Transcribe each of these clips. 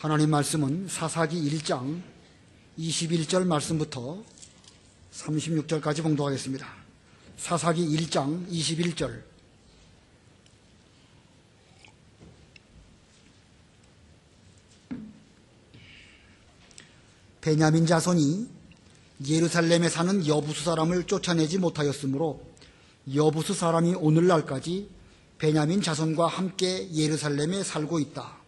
하나님 말씀은 사사기 1장 21절 말씀부터 36절까지 봉독하겠습니다. 사사기 1장 21절. 베냐민 자손이 예루살렘에 사는 여부수 사람을 쫓아내지 못하였으므로 여부수 사람이 오늘날까지 베냐민 자손과 함께 예루살렘에 살고 있다.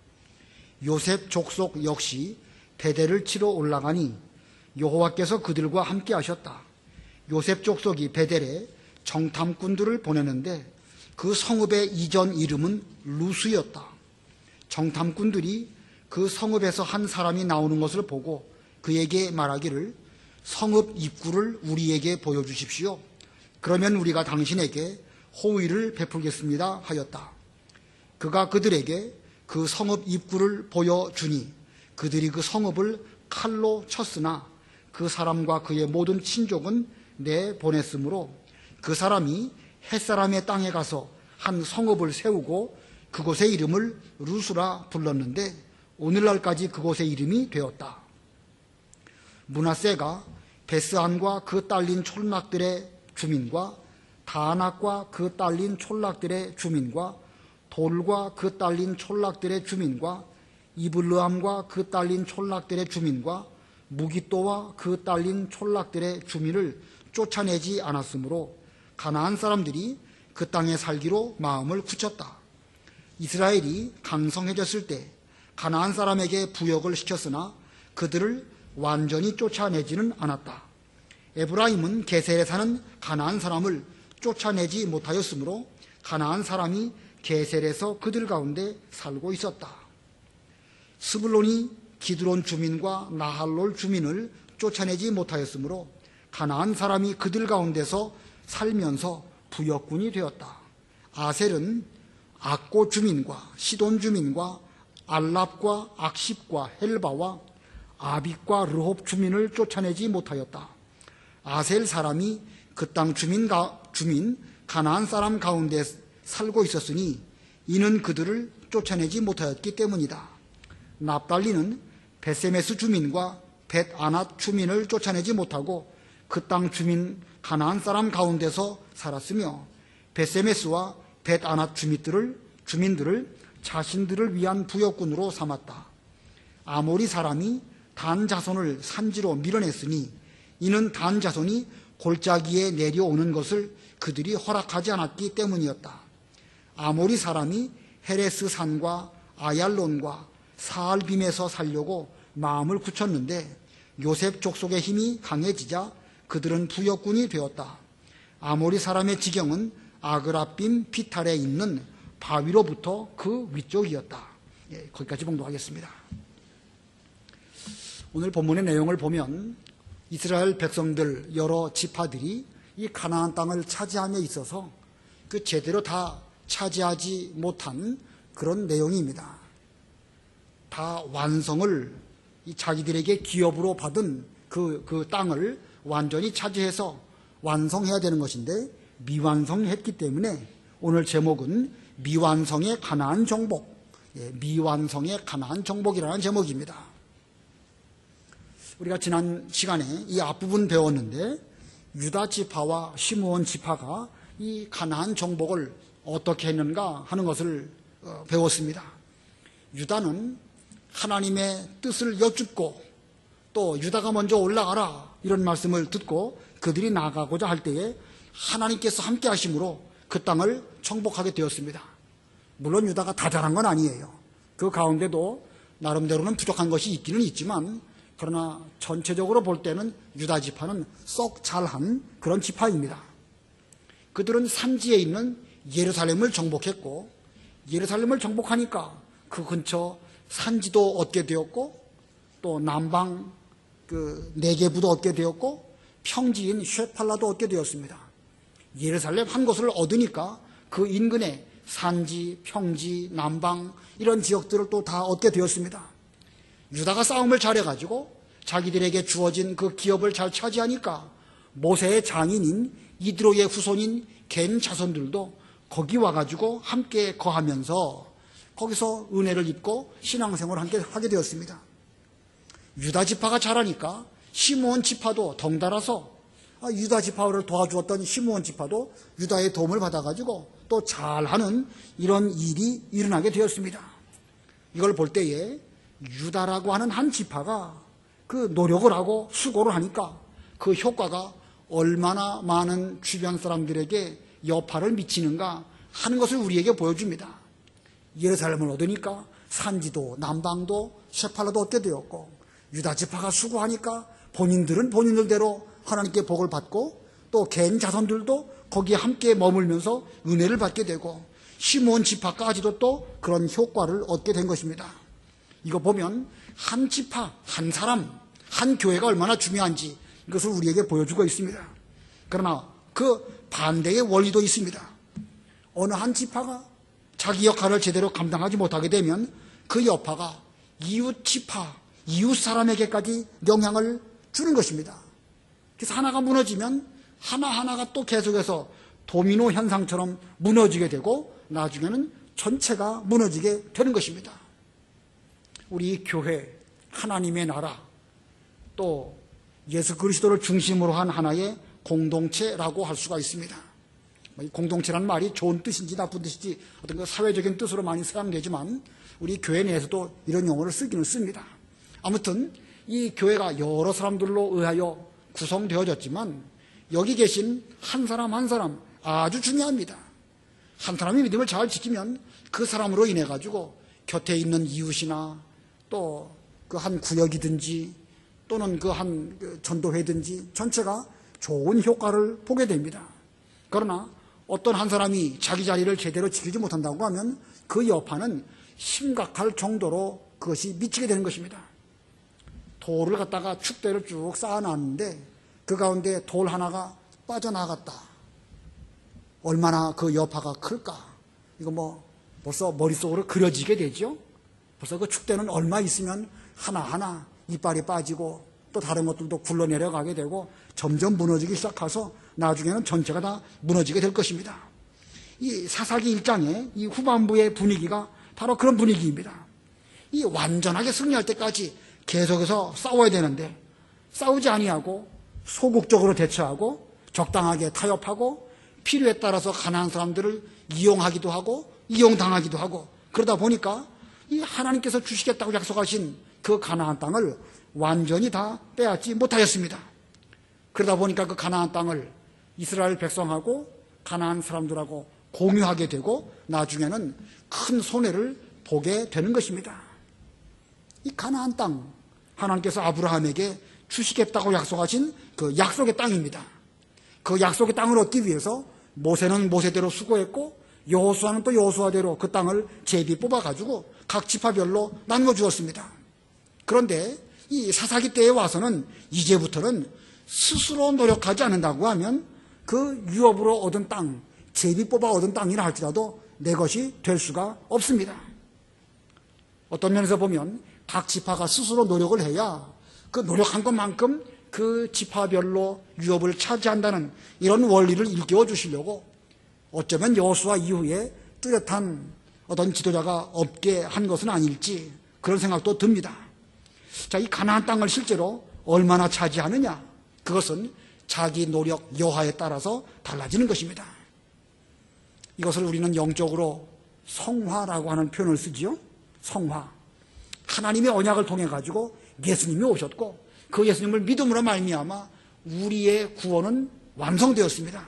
요셉 족속 역시 베델을 치러 올라가니 여호와께서 그들과 함께 하셨다. 요셉 족속이 베델에 정탐꾼들을 보내는데 그 성읍의 이전 이름은 루스였다. 정탐꾼들이 그 성읍에서 한 사람이 나오는 것을 보고 그에게 말하기를 성읍 입구를 우리에게 보여주십시오. 그러면 우리가 당신에게 호의를 베풀겠습니다 하였다. 그가 그들에게 그 성읍 입구를 보여주니 그들이 그 성읍을 칼로 쳤으나 그 사람과 그의 모든 친족은 내보냈으므로 그 사람이 햇사람의 땅에 가서 한 성읍을 세우고 그곳의 이름을 루스라 불렀는데 오늘날까지 그곳의 이름이 되었다. 므낫세가 베스안과 그 딸린 촌락들의 주민과 다낙과 그 딸린 촌락들의 주민과 돌과 그 딸린 촌락들의 주민과 이블르함과 그 딸린 촌락들의 주민과 무기또와 그 딸린 촌락들의 주민을 쫓아내지 않았으므로 가나안 사람들이 그 땅에 살기로 마음을 굳혔다. 이스라엘이 강성해졌을 때 가나안 사람에게 부역을 시켰으나 그들을 완전히 쫓아내지는 않았다. 에브라임은 게셀에 사는 가나안 사람을 쫓아내지 못하였으므로 가나안 사람이 게셀에서 그들 가운데 살고 있었다. 스불론이 기드론 주민과 나할롤 주민을 쫓아내지 못하였으므로 가나안 사람이 그들 가운데서 살면서 부역군이 되었다. 아셀은 악고 주민과 시돈 주민과 알랍과 악십과 헬바와 아빅과 르홉 주민을 쫓아내지 못하였다. 아셀 사람이 그 땅 주민 가나안 사람 가운데 살고 있었으니 이는 그들을 쫓아내지 못하였기 때문이다. 납달리는 베세메스 주민과 벳아낫 주민을 쫓아내지 못하고 그 땅 주민 가나안 사람 가운데서 살았으며 베세메스와 벳아낫 주민들을 자신들을 위한 부역군으로 삼았다. 아모리 사람이 단 자손을 산지로 밀어냈으니 이는 단 자손이 골짜기에 내려오는 것을 그들이 허락하지 않았기 때문이었다. 아모리 사람이 헤레스 산과 아얄론과 사알빔에서 살려고 마음을 굳혔는데 요셉 족속의 힘이 강해지자 그들은 부역군이 되었다. 아모리 사람의 지경은 아그라빔 피탈에 있는 바위로부터 그 위쪽이었다. 거기까지 봉독하겠습니다. 오늘 본문의 내용을 보면 이스라엘 백성들 여러 지파들이 이 가나안 땅을 차지함에 있어서 그 제대로 다 차지하지 못한 그런 내용입니다. 다 완성을 자기들에게 기업으로 받은 그 땅을 완전히 차지해서 완성해야 되는 것인데 미완성했기 때문에 오늘 제목은 미완성의 가나안 정복, 미완성의 가나안 정복이라는 제목입니다. 우리가 지난 시간에 이 앞부분 배웠는데 유다 지파와 시므온 지파가 이 가나안 정복을 어떻게 했는가 하는 것을 배웠습니다. 유다는 하나님의 뜻을 여쭙고 또 유다가 먼저 올라가라 이런 말씀을 듣고 그들이 나가고자 할 때에 하나님께서 함께 하심으로 그 땅을 정복하게 되었습니다. 물론 유다가 다 잘한 건 아니에요. 그 가운데도 나름대로는 부족한 것이 있기는 있지만 그러나 전체적으로 볼 때는 유다 지파는 썩 잘한 그런 지파입니다. 그들은 산지에 있는 예루살렘을 정복했고 예루살렘을 정복하니까 그 근처 산지도 얻게 되었고 또 남방 그 네게부도 얻게 되었고 평지인 쉐팔라도 얻게 되었습니다. 예루살렘 한 곳을 얻으니까 그 인근에 산지, 평지, 남방 이런 지역들을 또 다 얻게 되었습니다. 유다가 싸움을 잘해가지고 자기들에게 주어진 그 기업을 잘 차지하니까 모세의 장인인 이드로의 후손인 겐 자손들도 거기 와가지고 함께 거하면서 거기서 은혜를 입고 신앙생활을 함께 하게 되었습니다. 유다 지파가 잘하니까 시므온 지파도 덩달아서 유다 지파를 도와주었던 시므온 지파도 유다의 도움을 받아가지고 또 잘하는 이런 일이 일어나게 되었습니다. 이걸 볼 때에 유다라고 하는 한 지파가 그 노력을 하고 수고를 하니까 그 효과가 얼마나 많은 주변 사람들에게 여파를 미치는가 하는 것을 우리에게 보여줍니다. 예루살렘을 얻으니까 산지도 남방도 셰팔라도 얻게 되었고, 유다 지파가 수고하니까 본인들은 본인들대로 하나님께 복을 받고, 또 개인 자손들도 거기에 함께 머물면서 은혜를 받게 되고, 시므온 지파까지도 또 그런 효과를 얻게 된 것입니다. 이거 보면 한 지파, 한 사람, 한 교회가 얼마나 중요한지 이것을 우리에게 보여주고 있습니다. 그러나 그 반대의 원리도 있습니다. 어느 한 지파가 자기 역할을 제대로 감당하지 못하게 되면 그 여파가 이웃 지파, 이웃 사람에게까지 영향을 주는 것입니다. 그래서 하나가 무너지면 하나하나가 또 계속해서 도미노 현상처럼 무너지게 되고 나중에는 전체가 무너지게 되는 것입니다. 우리 교회, 하나님의 나라, 또 예수 그리스도를 중심으로 한 하나의 공동체라고 할 수가 있습니다. 공동체라는 말이 좋은 뜻인지 나쁜 뜻인지 어떤 그 사회적인 뜻으로 많이 사용되지만 우리 교회 내에서도 이런 용어를 쓰기는 씁니다. 아무튼 이 교회가 여러 사람들로 의하여 구성되어졌지만 여기 계신 한 사람 한 사람 아주 중요합니다. 한 사람이 믿음을 잘 지키면 그 사람으로 인해 가지고 곁에 있는 이웃이나 또 그 한 구역이든지 또는 그 한 전도회든지 전체가 좋은 효과를 보게 됩니다. 그러나 어떤 한 사람이 자기 자리를 제대로 지키지 못한다고 하면 그 여파는 심각할 정도로 그것이 미치게 되는 것입니다. 돌을 갖다가 축대를 쭉 쌓아놨는데 그 가운데 돌 하나가 빠져나갔다. 얼마나 그 여파가 클까? 이거 벌써 머릿속으로 그려지게 되죠? 벌써 그 축대는 얼마 있으면 하나하나 이빨이 빠지고 또 다른 것들도 굴러내려가게 되고 점점 무너지기 시작해서 나중에는 전체가 다 무너지게 될 것입니다. 이 사사기 1장의 이 후반부의 분위기가 바로 그런 분위기입니다. 이 완전하게 승리할 때까지 계속해서 싸워야 되는데 싸우지 아니하고 소극적으로 대처하고 적당하게 타협하고 필요에 따라서 가난한 사람들을 이용하기도 하고 이용당하기도 하고 그러다 보니까 이 하나님께서 주시겠다고 약속하신 그 가나안 땅을 완전히 다 빼앗지 못하였습니다. 그러다 보니까 그 가나안 땅을 이스라엘 백성하고 가나안 사람들하고 공유하게 되고 나중에는 큰 손해를 보게 되는 것입니다. 이 가나안 땅, 하나님께서 아브라함에게 주시겠다고 약속하신 그 약속의 땅입니다. 그 약속의 땅을 얻기 위해서 모세는 모세대로 수고했고 여호수아는 또 여호수아대로 그 땅을 제비 뽑아가지고 각 지파별로 나누어 주었습니다. 그런데 이 사사기 때에 와서는 이제부터는 스스로 노력하지 않는다고 하면 그 유업으로 얻은 땅, 제비 뽑아 얻은 땅이라 할지라도 내 것이 될 수가 없습니다. 어떤 면에서 보면 각 지파가 스스로 노력을 해야 그 노력한 것만큼 그 지파별로 유업을 차지한다는 이런 원리를 일깨워 주시려고 어쩌면 여호수아 이후에 뚜렷한 어떤 지도자가 없게 한 것은 아닐지 그런 생각도 듭니다. 자, 이 가나안 땅을 실제로 얼마나 차지하느냐? 그것은 자기 노력 여하에 따라서 달라지는 것입니다. 이것을 우리는 영적으로 성화라고 하는 표현을 쓰지요. 성화. 하나님의 언약을 통해 가지고 예수님이 오셨고 그 예수님을 믿음으로 말미암아 우리의 구원은 완성되었습니다.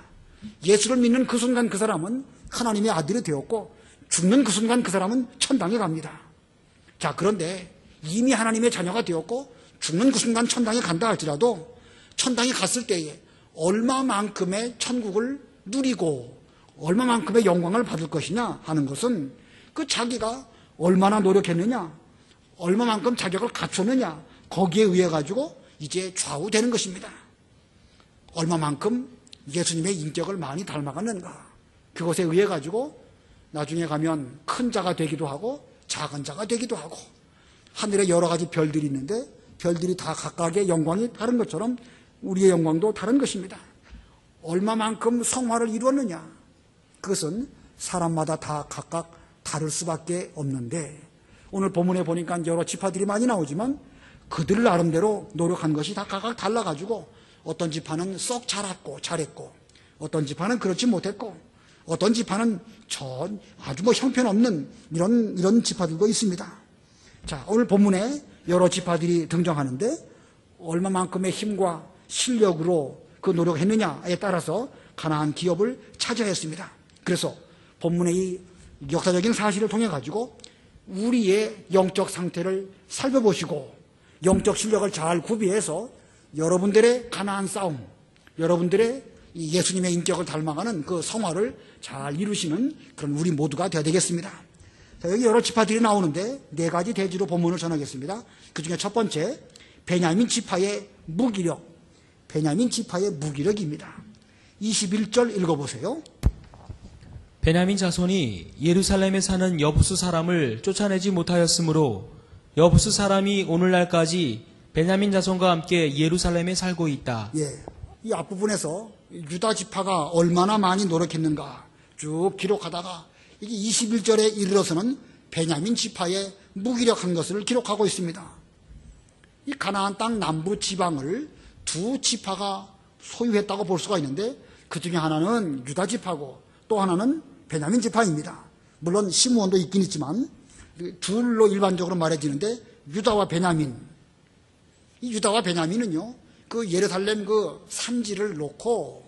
예수를 믿는 그 순간 그 사람은 하나님의 아들이 되었고 죽는 그 순간 그 사람은 천당에 갑니다. 자, 그런데 이미 하나님의 자녀가 되었고 죽는 그 순간 천당에 간다 할지라도 천당에 갔을 때에 얼마만큼의 천국을 누리고 얼마만큼의 영광을 받을 것이냐 하는 것은 그 자기가 얼마나 노력했느냐, 얼마만큼 자격을 갖췄느냐 거기에 의해 가지고 이제 좌우되는 것입니다. 얼마만큼 예수님의 인격을 많이 닮아갔는가 그것에 의해 가지고 나중에 가면 큰 자가 되기도 하고 작은 자가 되기도 하고 하늘에 여러 가지 별들이 있는데 별들이 다 각각의 영광이 다른 것처럼 우리의 영광도 다른 것입니다. 얼마만큼 성화를 이루었느냐 그것은 사람마다 다 각각 다를 수밖에 없는데, 오늘 본문에 보니까 여러 지파들이 많이 나오지만 그들 나름대로 노력한 것이 다 각각 달라가지고 어떤 지파는 썩 잘했고 어떤 지파는 그렇지 못했고 어떤 지파는 아주 형편없는 이런 지파들도 있습니다. 자, 오늘 본문에 여러 지파들이 등장하는데 얼마만큼의 힘과 실력으로 그 노력했느냐에 따라서 가나안 기업을 차지해야 했습니다. 그래서 본문의 이 역사적인 사실을 통해 가지고 우리의 영적 상태를 살펴보시고 영적 실력을 잘 구비해서 여러분들의 가나안 싸움, 여러분들의 이 예수님의 인격을 닮아가는 그 성화를 잘 이루시는 그런 우리 모두가 되어야 되겠습니다. 자, 여기 여러 지파들이 나오는데 네 가지 대지로 본문을 전하겠습니다. 그 중에 첫 번째, 베냐민 지파의 무기력. 베냐민 지파의 무기력입니다. 21절 읽어보세요. 베냐민 자손이 예루살렘에 사는 여부스 사람을 쫓아내지 못하였으므로 여부스 사람이 오늘날까지 베냐민 자손과 함께 예루살렘에 살고 있다. 예, 이 앞부분에서 유다 지파가 얼마나 많이 노력했는가 쭉 기록하다가 이게 21절에 이르러서는 베냐민 지파의 무기력한 것을 기록하고 있습니다. 이 가나안 땅 남부 지방을 두 지파가 소유했다고 볼 수가 있는데 그 중에 하나는 유다 지파고 또 하나는 베냐민 지파입니다. 물론 시므온도 있긴 있지만 둘로 일반적으로 말해지는데 유다와 베냐민, 이 유다와 베냐민은요 그 예루살렘 그 산지를 놓고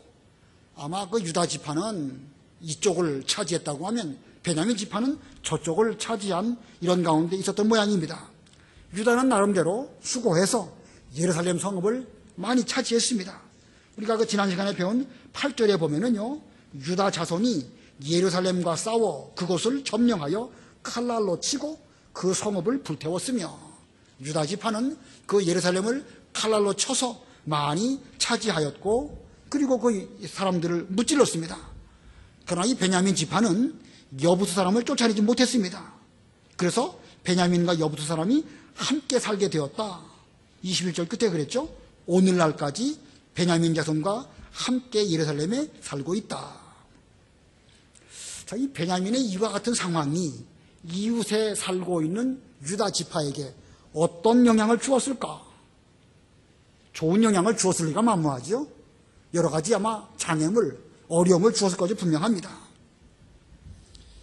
아마 그 유다 지파는 이쪽을 차지했다고 하면 베냐민 지파는 저쪽을 차지한 이런 가운데 있었던 모양입니다. 유다는 나름대로 수고해서 예루살렘 성읍을 많이 차지했습니다. 우리가 그 지난 시간에 배운 8절에 보면은요 유다 자손이 예루살렘과 싸워 그곳을 점령하여 칼날로 치고 그 성읍을 불태웠으며 유다 지파는 그 예루살렘을 칼날로 쳐서 많이 차지하였고 그리고 그 사람들을 무찔렀습니다. 그러나 이 베냐민 지파는 여부스 사람을 쫓아내지 못했습니다. 그래서 베냐민과 여부스 사람이 함께 살게 되었다. 21절 끝에 그랬죠. 오늘날까지 베냐민 자손과 함께 예루살렘에 살고 있다. 자, 이 베냐민의 이와 같은 상황이 이웃에 살고 있는 유다 지파에게 어떤 영향을 주었을까? 좋은 영향을 주었을 리가 만무하죠. 여러 가지 아마 장애물, 어려움을 주었을 것이 분명합니다.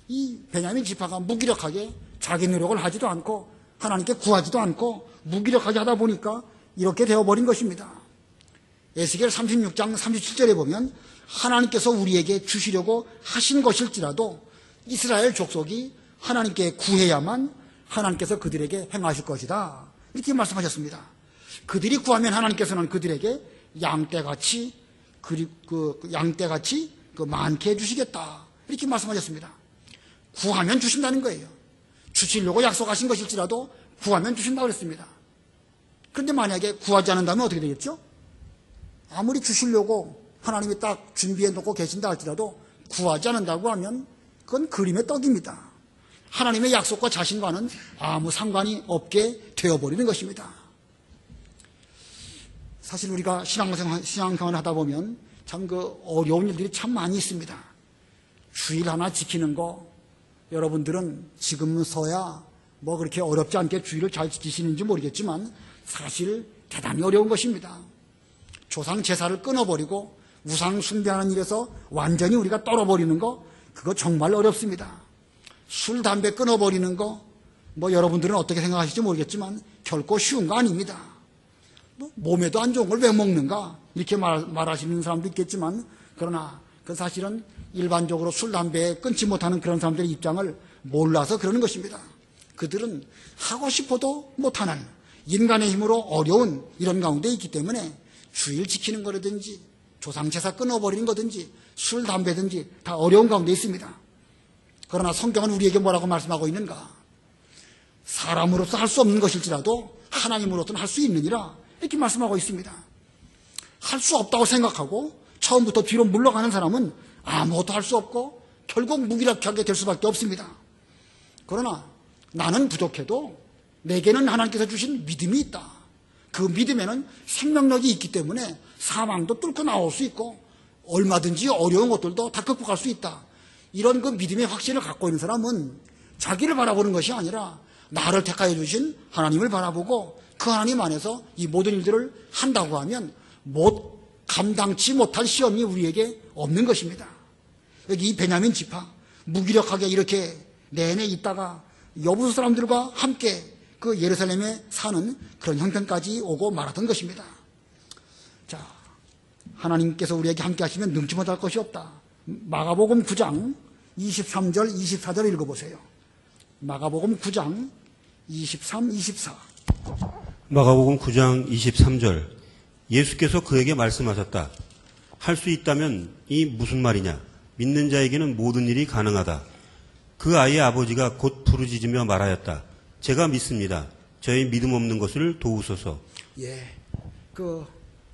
이 베냐민 지파가 무기력하게 자기 노력을 하지도 않고 하나님께 구하지도 않고 무기력하게 하다 보니까 이렇게 되어버린 것입니다. 에스겔 36장 37절에 보면 하나님께서 우리에게 주시려고 하신 것일지라도 이스라엘 족속이 하나님께 구해야만 하나님께서 그들에게 행하실 것이다. 이렇게 말씀하셨습니다. 그들이 구하면 하나님께서는 그들에게 양떼같이 많게 해주시겠다. 이렇게 말씀하셨습니다. 구하면 주신다는 거예요. 주시려고 약속하신 것일지라도 구하면 주신다고 그랬습니다. 그런데 만약에 구하지 않는다면 어떻게 되겠죠? 아무리 주시려고 하나님이 딱 준비해 놓고 계신다 할지라도 구하지 않는다고 하면 그건 그림의 떡입니다. 하나님의 약속과 자신과는 아무 상관이 없게 되어버리는 것입니다. 사실 우리가 신앙생활을 하다 보면 참 그 어려운 일들이 참 많이 있습니다. 주일 하나 지키는 거 여러분들은 지금서야 뭐 그렇게 어렵지 않게 주일을 잘 지키시는지 모르겠지만 사실 대단히 어려운 것입니다. 조상 제사를 끊어버리고 우상 숭배하는 일에서 완전히 우리가 떨어버리는 거 그거 정말 어렵습니다. 술, 담배 끊어버리는 거 뭐 여러분들은 어떻게 생각하실지 모르겠지만 결코 쉬운 거 아닙니다. 몸에도 안 좋은 걸 왜 먹는가 이렇게 말하시는 사람도 있겠지만 그러나 그 사실은 일반적으로 술, 담배 끊지 못하는 그런 사람들의 입장을 몰라서 그러는 것입니다. 그들은 하고 싶어도 못하는 인간의 힘으로 어려운 이런 가운데 있기 때문에 주일 지키는 거라든지 조상제사 끊어버리는 거든지 술, 담배든지 다 어려운 가운데 있습니다. 그러나 성경은 우리에게 뭐라고 말씀하고 있는가? 사람으로서 할 수 없는 것일지라도 하나님으로서는 할 수 있느니라 이렇게 말씀하고 있습니다. 할 수 없다고 생각하고 처음부터 뒤로 물러가는 사람은 아무것도 할 수 없고 결국 무기력하게 될 수밖에 없습니다. 그러나 나는 부족해도 내게는 하나님께서 주신 믿음이 있다. 그 믿음에는 생명력이 있기 때문에 사망도 뚫고 나올 수 있고 얼마든지 어려운 것들도 다 극복할 수 있다. 이런 그 믿음의 확신을 갖고 있는 사람은 자기를 바라보는 것이 아니라 나를 택하여 주신 하나님을 바라보고 그 하나님 안에서 이 모든 일들을 한다고 하면 감당치 못할 시험이 우리에게 없는 것입니다. 여기 이 베냐민 지파 무기력하게 이렇게 내내 있다가 여부수 사람들과 함께 그 예루살렘에 사는 그런 형편까지 오고 말았던 것입니다. 자, 하나님께서 우리에게 함께 하시면 능치 못할 것이 없다. 마가복음 9장 23절 24절 읽어보세요. 마가복음 9장 23, 24. 마가복음 9장 23절. 예수께서 그에게 말씀하셨다. 할 수 있다면 이 무슨 말이냐? 믿는 자에게는 모든 일이 가능하다. 그 아이의 아버지가 곧 부르짖으며 말하였다. 제가 믿습니다. 저의 믿음 없는 것을 도우소서. 예, 그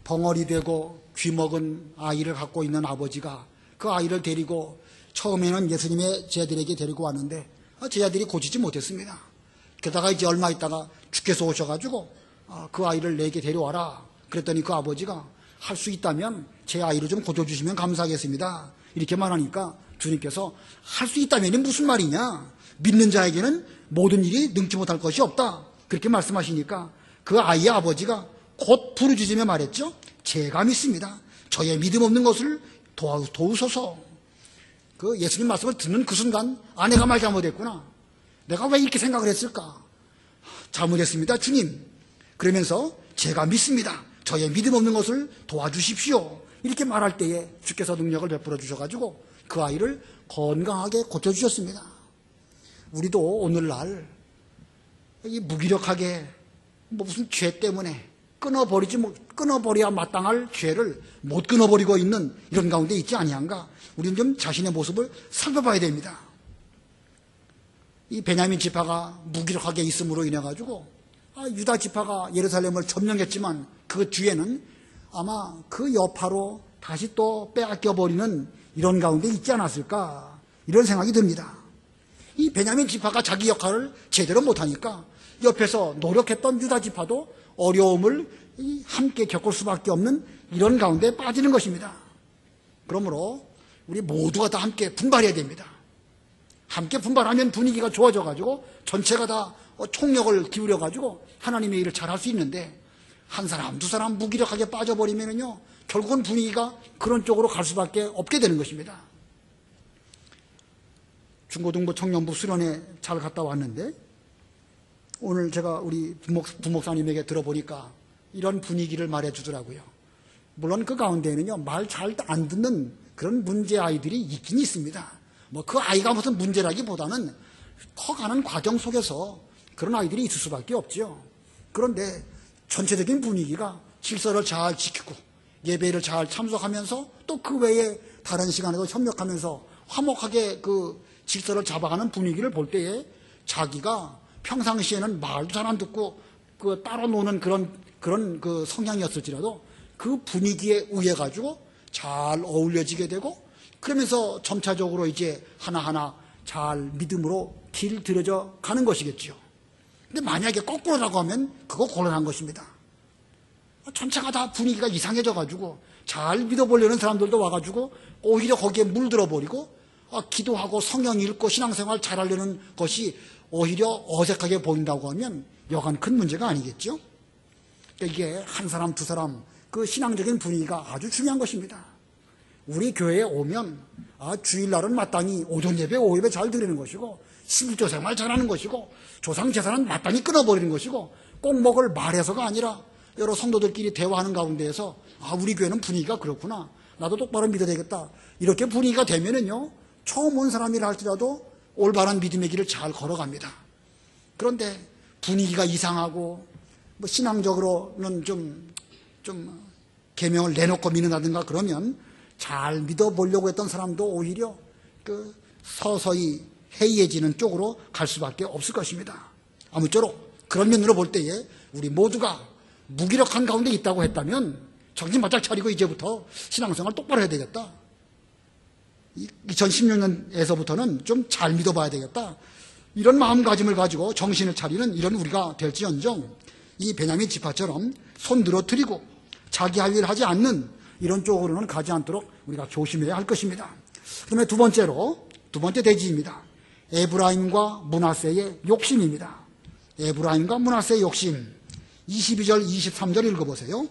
벙어리 되고 귀먹은 아이를 갖고 있는 아버지가 그 아이를 데리고 처음에는 예수님의 제자들에게 데리고 왔는데 제자들이 고치지 못했습니다. 게다가 이제 얼마 있다가 주께서 오셔가지고 그 아이를 내게 데려와라. 그랬더니 그 아버지가 할 수 있다면 제 아이를 좀 고쳐주시면 감사하겠습니다. 이렇게 말하니까 주님께서 할 수 있다면이 무슨 말이냐? 믿는 자에게는 모든 일이 능치 못할 것이 없다. 그렇게 말씀하시니까 그 아이의 아버지가 곧 부르짖으며 말했죠. 제가 믿습니다. 저의 믿음 없는 것을 도우소서. 그 예수님 말씀을 듣는 그 순간 내가 말 잘못했구나. 내가 왜 이렇게 생각을 했을까? 잘못했습니다, 주님. 그러면서 제가 믿습니다. 저의 믿음 없는 것을 도와주십시오. 이렇게 말할 때에 주께서 능력을 베풀어 주셔가지고 그 아이를 건강하게 고쳐주셨습니다. 우리도 오늘날 이 무기력하게 무슨 죄 때문에 끊어버려야 마땅할 죄를 못 끊어버리고 있는 이런 가운데 있지 아니한가? 우리는 좀 자신의 모습을 살펴봐야 됩니다. 이 베냐민 지파가 무기력하게 있음으로 인해 가지고 유다 지파가 예루살렘을 점령했지만 그 뒤에는 아마 그 여파로 다시 또 빼앗겨 버리는 이런 가운데 있지 않았을까? 이런 생각이 듭니다. 이 베냐민 지파가 자기 역할을 제대로 못하니까 옆에서 노력했던 유다 지파도 어려움을 함께 겪을 수밖에 없는 이런 가운데 빠지는 것입니다. 그러므로 우리 모두가 다 함께 분발해야 됩니다. 함께 분발하면 분위기가 좋아져가지고 전체가 다 총력을 기울여가지고 하나님의 일을 잘할 수 있는데 한 사람, 두 사람 무기력하게 빠져버리면요 결국은 분위기가 그런 쪽으로 갈 수밖에 없게 되는 것입니다. 중고등부 청년부 수련회 잘 갔다 왔는데 오늘 제가 우리 부목사님에게 들어보니까 이런 분위기를 말해 주더라고요. 물론 그 가운데에는요 말 잘 안 듣는 그런 문제 아이들이 있긴 있습니다. 그 아이가 무슨 문제라기보다는 커가는 과정 속에서 그런 아이들이 있을 수밖에 없죠. 그런데 전체적인 분위기가 질서를 잘 지키고 예배를 잘 참석하면서 또 그 외에 다른 시간에도 협력하면서 화목하게 그 질서를 잡아가는 분위기를 볼 때에 자기가 평상시에는 말도 잘 안 듣고 그 따로 노는 그런 그 성향이었을지라도 그 분위기에 의해 가지고 잘 어울려지게 되고 그러면서 점차적으로 이제 하나하나 잘 믿음으로 길들여져 가는 것이겠죠. 근데 만약에 거꾸로라고 하면 그거 곤란한 것입니다. 전체가 다 분위기가 이상해져 가지고 잘 믿어보려는 사람들도 와가지고 오히려 거기에 물들어 버리고 기도하고 성경 읽고 신앙생활 잘하려는 것이 오히려 어색하게 보인다고 하면 여간 큰 문제가 아니겠죠. 이게 한 사람 두 사람 그 신앙적인 분위기가 아주 중요한 것입니다. 우리 교회에 오면 주일날은 마땅히 오전 예배, 오후 예배 잘 드리는 것이고 11조 생활 잘하는 것이고 조상 제사는 마땅히 끊어버리는 것이고 꼭 먹을 말해서가 아니라 여러 성도들끼리 대화하는 가운데에서 우리 교회는 분위기가 그렇구나. 나도 똑바로 믿어야 되겠다. 이렇게 분위기가 되면은요 처음 온 사람이라 할지라도 올바른 믿음의 길을 잘 걸어갑니다. 그런데 분위기가 이상하고 신앙적으로는 좀 계명을 내놓고 믿는다든가 그러면 잘 믿어보려고 했던 사람도 오히려 그 서서히 해이해지는 쪽으로 갈 수밖에 없을 것입니다. 아무쪼록 그런 면으로 볼 때에 우리 모두가 무기력한 가운데 있다고 했다면 정신 바짝 차리고 이제부터 신앙생활 똑바로 해야 되겠다. 2016년에서부터는 좀 잘 믿어봐야 되겠다. 이런 마음가짐을 가지고 정신을 차리는 이런 우리가 될지언정 이 베냐민 지파처럼 손 늘어뜨리고 자기 할 일을 하지 않는 이런 쪽으로는 가지 않도록 우리가 조심해야 할 것입니다. 그다음에 두 번째 대지입니다. 에브라임과 므낫세의 욕심입니다. 에브라임과 므낫세의 욕심. 22절, 23절 읽어보세요.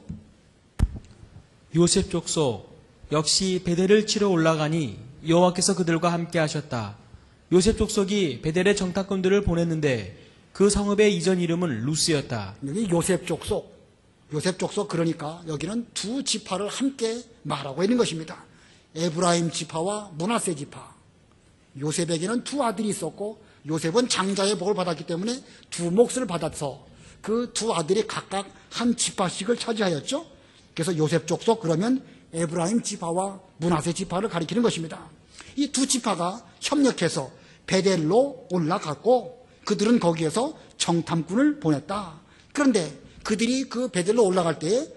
요셉 족속 역시 베델을 치러 올라가니 여호와께서 그들과 함께 하셨다. 요셉 족속이 베델에 정탐꾼들을 보냈는데 그 성읍의 이전 이름은 루스였다. 여기 요셉 족속. 요셉 족속 그러니까 여기는 두 지파를 함께 말하고 있는 것입니다. 에브라임 지파와 므낫세 지파. 요셉에게는 두 아들이 있었고 요셉은 장자의 복을 받았기 때문에 두 몫을 받아서 그 두 아들이 각각 한 지파씩을 차지하였죠. 그래서 요셉 족속 그러면 에브라임 지파와 므낫세 지파를 가리키는 것입니다. 이 두 지파가 협력해서 베델로 올라갔고 그들은 거기에서 정탐꾼을 보냈다. 그런데 그들이 그 베델로 올라갈 때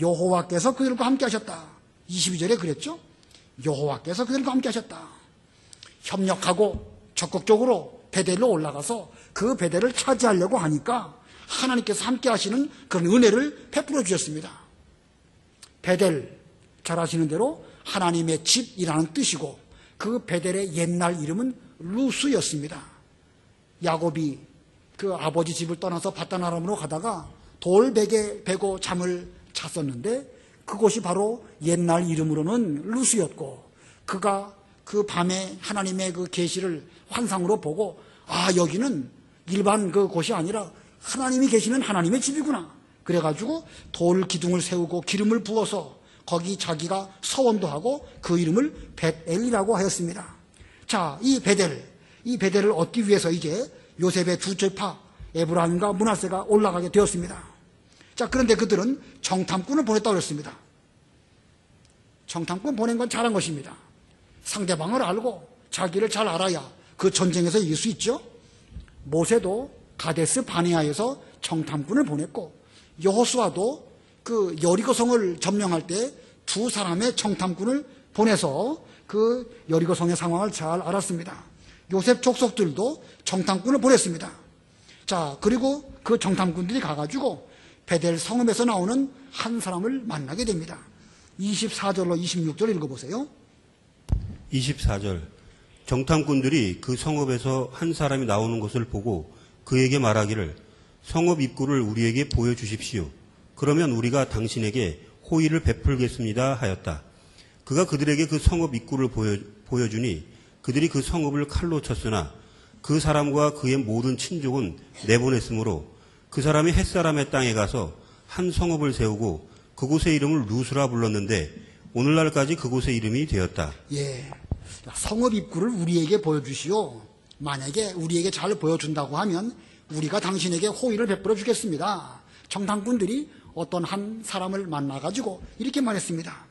여호와께서 그들과 함께 하셨다. 22절에 그랬죠. 여호와께서 그들과 함께 하셨다. 협력하고 적극적으로 베델로 올라가서 그 베델을 차지하려고 하니까 하나님께서 함께 하시는 그런 은혜를 베풀어 주셨습니다. 베델, 잘 아시는 대로 하나님의 집이라는 뜻이고 그 베델의 옛날 이름은 루스였습니다. 야곱이 그 아버지 집을 떠나서 바단 아람으로 가다가 돌베개 베고 잠을 잤었는데 그곳이 바로 옛날 이름으로는 루스였고 그가 그 밤에 하나님의 그 계시를 환상으로 보고 여기는 일반 그 곳이 아니라 하나님이 계시는 하나님의 집이구나. 그래가지고 돌 기둥을 세우고 기름을 부어서 거기 자기가 서원도 하고 그 이름을 벳엘이라고 하였습니다. 자, 이 베델을 얻기 위해서 이제 요셉의 두 지파 에브라임과 므낫세가 올라가게 되었습니다. 자, 그런데 그들은 정탐꾼을 보냈다고 그랬습니다. 정탐꾼 보낸 건 잘한 것입니다. 상대방을 알고 자기를 잘 알아야 그 전쟁에서 이길 수 있죠. 모세도 가데스 바네아에서 정탐꾼을 보냈고 여호수아도 그 여리고성을 점령할 때 두 사람의 정탐꾼을 보내서 그 여리고성의 상황을 잘 알았습니다. 요셉 족속들도 정탐꾼을 보냈습니다. 자, 그리고 그 정탐꾼들이 가가지고 베델 성읍에서 나오는 한 사람을 만나게 됩니다. 24절로 26절 읽어보세요. 24절. 정탐꾼들이 그 성읍에서 한 사람이 나오는 것을 보고 그에게 말하기를 성읍 입구를 우리에게 보여주십시오. 그러면 우리가 당신에게 호의를 베풀겠습니다 하였다. 그가 그들에게 그 성읍 입구를 보여주니 그들이 그 성읍을 칼로 쳤으나 그 사람과 그의 모든 친족은 내보냈으므로 그 사람이 햇사람의 땅에 가서 한 성읍을 세우고 그곳의 이름을 루스라 불렀는데 오늘날까지 그곳의 이름이 되었다. 예, 성읍 입구를 우리에게 보여주시오. 만약에 우리에게 잘 보여준다고 하면 우리가 당신에게 호의를 베풀어 주겠습니다. 정탐꾼들이 어떤 한 사람을 만나가지고 이렇게 말했습니다.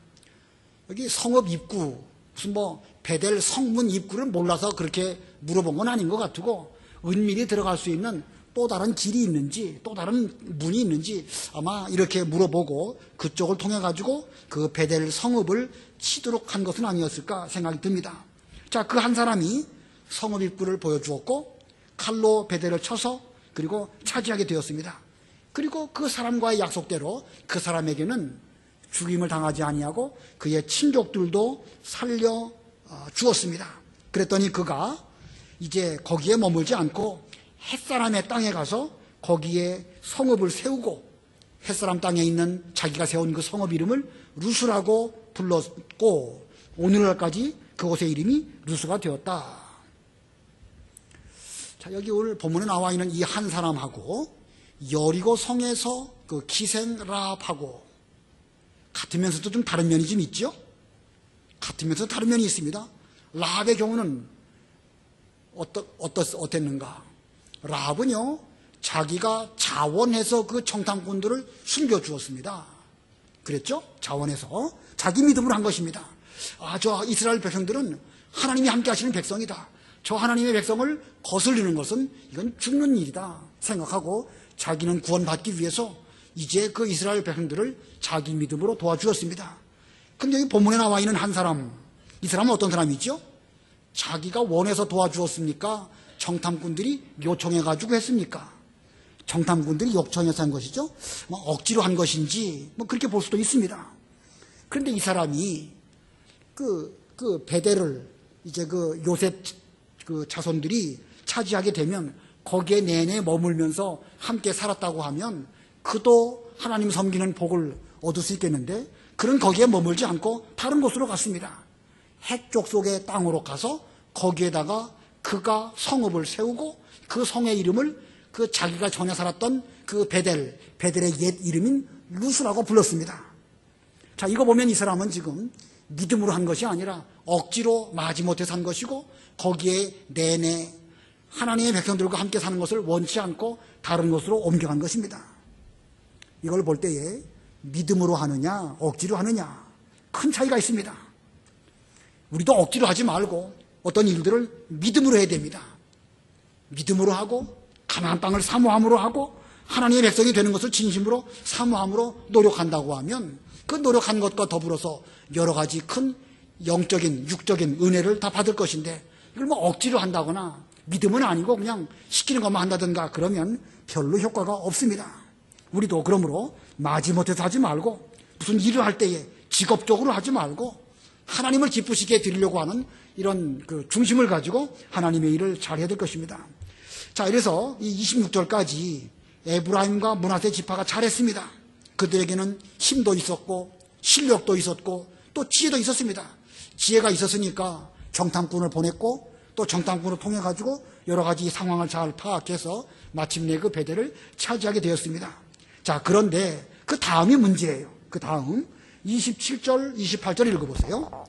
여기 성읍 입구, 무슨 베델 성문 입구를 몰라서 그렇게 물어본 건 아닌 것 같고 은밀히 들어갈 수 있는 또 다른 길이 있는지 또 다른 문이 있는지 아마 이렇게 물어보고 그쪽을 통해 가지고 그 베델 성읍을 치도록 한 것은 아니었을까 생각이 듭니다. 자, 그 한 사람이 성읍 입구를 보여주었고 칼로 베델을 쳐서 그리고 차지하게 되었습니다. 그리고 그 사람과의 약속대로 그 사람에게는 죽임을 당하지 아니하고 그의 친족들도 살려 주었습니다. 그랬더니 그가 이제 거기에 머물지 않고 햇사람의 땅에 가서 거기에 성읍을 세우고 햇사람 땅에 있는 자기가 세운 그 성읍 이름을 루스라고 불렀고 오늘날까지 그곳의 이름이 루스가 되었다. 자, 여기 오늘 본문에 나와 있는 이 한 사람하고 여리고 성에서 그 기생 라합하고 같으면서도 좀 다른 면이 좀 있죠? 같으면서 다른 면이 있습니다. 라합의 경우는 어땠는가? 라합은요, 자기가 자원해서 그 정탐꾼들을 숨겨주었습니다. 그랬죠? 자원해서. 자기 믿음으로 한 것입니다. 저 이스라엘 백성들은 하나님이 함께 하시는 백성이다. 저 하나님의 백성을 거슬리는 것은 이건 죽는 일이다 생각하고 자기는 구원받기 위해서 이제 그 이스라엘 백성들을 자기 믿음으로 도와주었습니다. 근데 여기 본문에 나와 있는 한 사람, 이 사람은 어떤 사람이죠? 자기가 원해서 도와주었습니까? 정탐꾼들이 요청해가지고 했습니까? 정탐꾼들이 요청해서 한 것이죠? 억지로 한 것인지 그렇게 볼 수도 있습니다. 그런데 이 사람이 그 베델을 이제 그 요셉 그 자손들이 차지하게 되면 거기에 내내 머물면서 함께 살았다고 하면 그도 하나님 섬기는 복을 얻을 수 있겠는데 그는 거기에 머물지 않고 다른 곳으로 갔습니다. 해쪽 속의 땅으로 가서 거기에다가 그가 성읍을 세우고 그 성의 이름을 그 자기가 전에 살았던 그 베델의 옛 이름인 루스라고 불렀습니다. 자, 이거 보면 이 사람은 지금 믿음으로 한 것이 아니라 억지로 마지못해 산 것이고 거기에 내내 하나님의 백성들과 함께 사는 것을 원치 않고 다른 곳으로 옮겨간 것입니다. 이걸 볼 때에 믿음으로 하느냐 억지로 하느냐 큰 차이가 있습니다. 우리도 억지로 하지 말고 어떤 일들을 믿음으로 해야 됩니다. 믿음으로 하고 가나안 땅을 사모함으로 하고 하나님의 백성이 되는 것을 진심으로 사모함으로 노력한다고 하면 그 노력한 것과 더불어서 여러 가지 큰 영적인 육적인 은혜를 다 받을 것인데 이걸 뭐 억지로 한다거나 믿음은 아니고 그냥 시키는 것만 한다든가 그러면 별로 효과가 없습니다. 우리도 그러므로 마지못해서 하지 말고 무슨 일을 할 때에 직업적으로 하지 말고 하나님을 기쁘시게 드리려고 하는 이런 그 중심을 가지고 하나님의 일을 잘해야 될 것입니다. 자, 이래서 이 26절까지 에브라임과 므낫세 지파가 잘했습니다. 그들에게는 힘도 있었고 실력도 있었고 또 지혜도 있었습니다. 지혜가 있었으니까 정탐꾼을 보냈고 또 정탐꾼을 통해 가지고 여러 가지 상황을 잘 파악해서 마침내 그 베델을 차지하게 되었습니다. 자, 그런데 그 다음이 문제예요. 그 다음 27절, 28절 읽어보세요.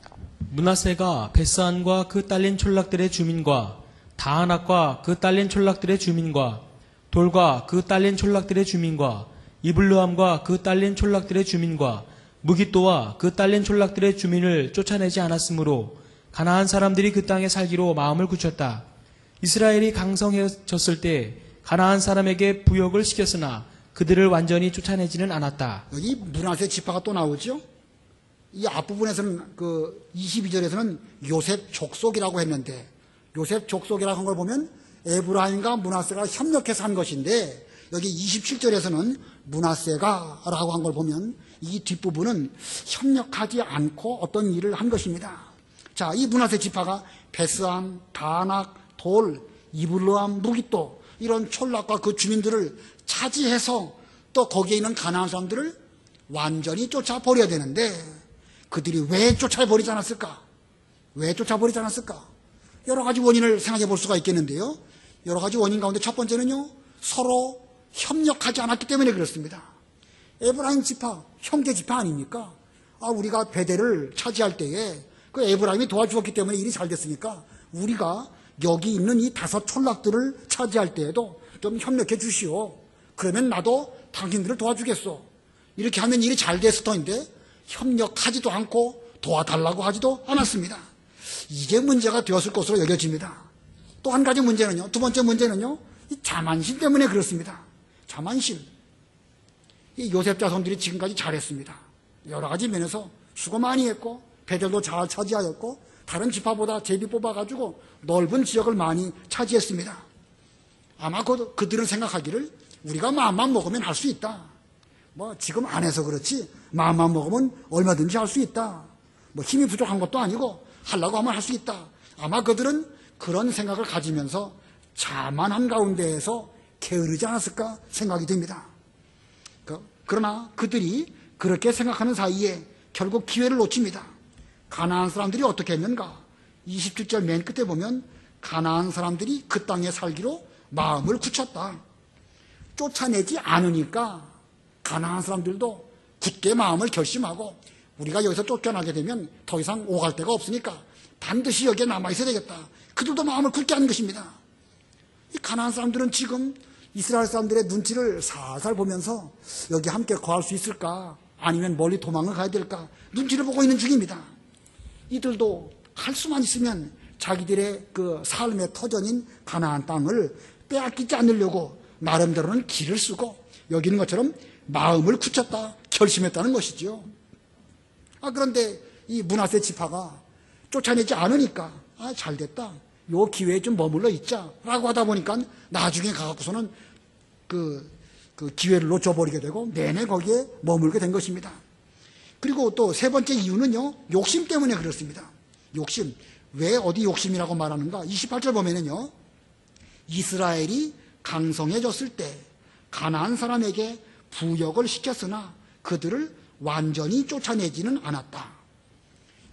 므낫세가 베스안과 그 딸린 촌락들의 주민과 다하낙과 그 딸린 촌락들의 주민과 돌과 그 딸린 촌락들의 주민과 이블루함과 그 딸린 촌락들의 주민과 무깃도와 그 딸린 촌락들의 주민을 쫓아내지 않았으므로 가나안 사람들이 그 땅에 살기로 마음을 굳혔다. 이스라엘이 강성해졌을 때 가나안 사람에게 부역을 시켰으나 그들을 완전히 쫓아내지는 않았다. 여기 므낫세 지파가 또 나오죠. 이 앞부분에서는 그 22절에서는 요셉 족속이라고 했는데 요셉 족속이라고 한 걸 보면 에브라임과 므낫세가 협력해서 한 것인데 여기 27절에서는 므낫세가 라고 한 걸 보면 이 뒷부분은 협력하지 않고 어떤 일을 한 것입니다. 자, 이 므낫세 지파가 베스안, 다낙, 돌, 이블루함, 무깃도 이런 촌락과 그 주민들을 차지해서 또 거기에 있는 가나안 사람들을 완전히 쫓아버려야 되는데 그들이 왜 쫓아버리지 않았을까? 왜 쫓아버리지 않았을까? 여러 가지 원인을 생각해 볼 수가 있겠는데요. 여러 가지 원인 가운데 첫 번째는요, 서로 협력하지 않았기 때문에 그렇습니다. 에브라임 지파, 형제 지파 아닙니까? 우리가 베델을 차지할 때에 그 에브라임이 도와주었기 때문에 일이 잘 됐으니까 우리가 여기 있는 이 5 촌락들을 차지할 때에도 좀 협력해 주시오. 그러면 나도 당신들을 도와주겠소. 이렇게 하면 일이 잘 됐을 터인데 협력하지도 않고 도와달라고 하지도 않았습니다. 이게 문제가 되었을 것으로 여겨집니다. 또 한 가지 문제는요, 두 번째 문제는요, 이 자만심 때문에 그렇습니다. 자만심. 이 요셉 자손들이 지금까지 잘했습니다. 여러 가지 면에서 수고 많이 했고 베델도 잘 차지하였고 다른 지파보다 제비 뽑아가지고 넓은 지역을 많이 차지했습니다. 아마 그들은 생각하기를 우리가 마음만 먹으면 할 수 있다. 뭐 지금 안 해서 그렇지 마음만 먹으면 얼마든지 할 수 있다. 뭐 힘이 부족한 것도 아니고 하려고 하면 할 수 있다. 아마 그들은 그런 생각을 가지면서 자만한 가운데에서 게으르지 않았을까 생각이 됩니다. 그러나 그들이 그렇게 생각하는 사이에 결국 기회를 놓칩니다. 가나안 사람들이 어떻게 했는가? 27절 맨 끝에 보면 가나안 사람들이 그 땅에 살기로 마음을 굳혔다. 쫓아내지 않으니까 가나안 사람들도 굳게 마음을 결심하고 우리가 여기서 쫓겨나게 되면 더 이상 오갈 데가 없으니까 반드시 여기에 남아있어야 되겠다. 그들도 마음을 굳게 하는 것입니다. 이 가나안 사람들은 지금 이스라엘 사람들의 눈치를 살살 보면서 여기 함께 거할 수 있을까? 아니면 멀리 도망을 가야 될까? 눈치를 보고 있는 중입니다. 이들도 할 수만 있으면 자기들의 그 삶의 터전인 가나안 땅을 빼앗기지 않으려고 나름대로는 길을 쓰고 여기 있는 것처럼 마음을 굳혔다, 결심했다는 것이죠. 그런데 이 므낫세 지파가 쫓아내지 않으니까 잘됐다. 요 기회에 좀 머물러 있자라고 하다 보니까 나중에 가갖고서는 그 기회를 놓쳐버리게 되고 내내 거기에 머물게 된 것입니다. 그리고 또 세 번째 이유는요, 욕심 때문에 그렇습니다. 욕심. 왜 어디 욕심이라고 말하는가? 28절 보면은요, 이스라엘이 강성해졌을 때 가나안 사람에게 부역을 시켰으나 그들을 완전히 쫓아내지는 않았다.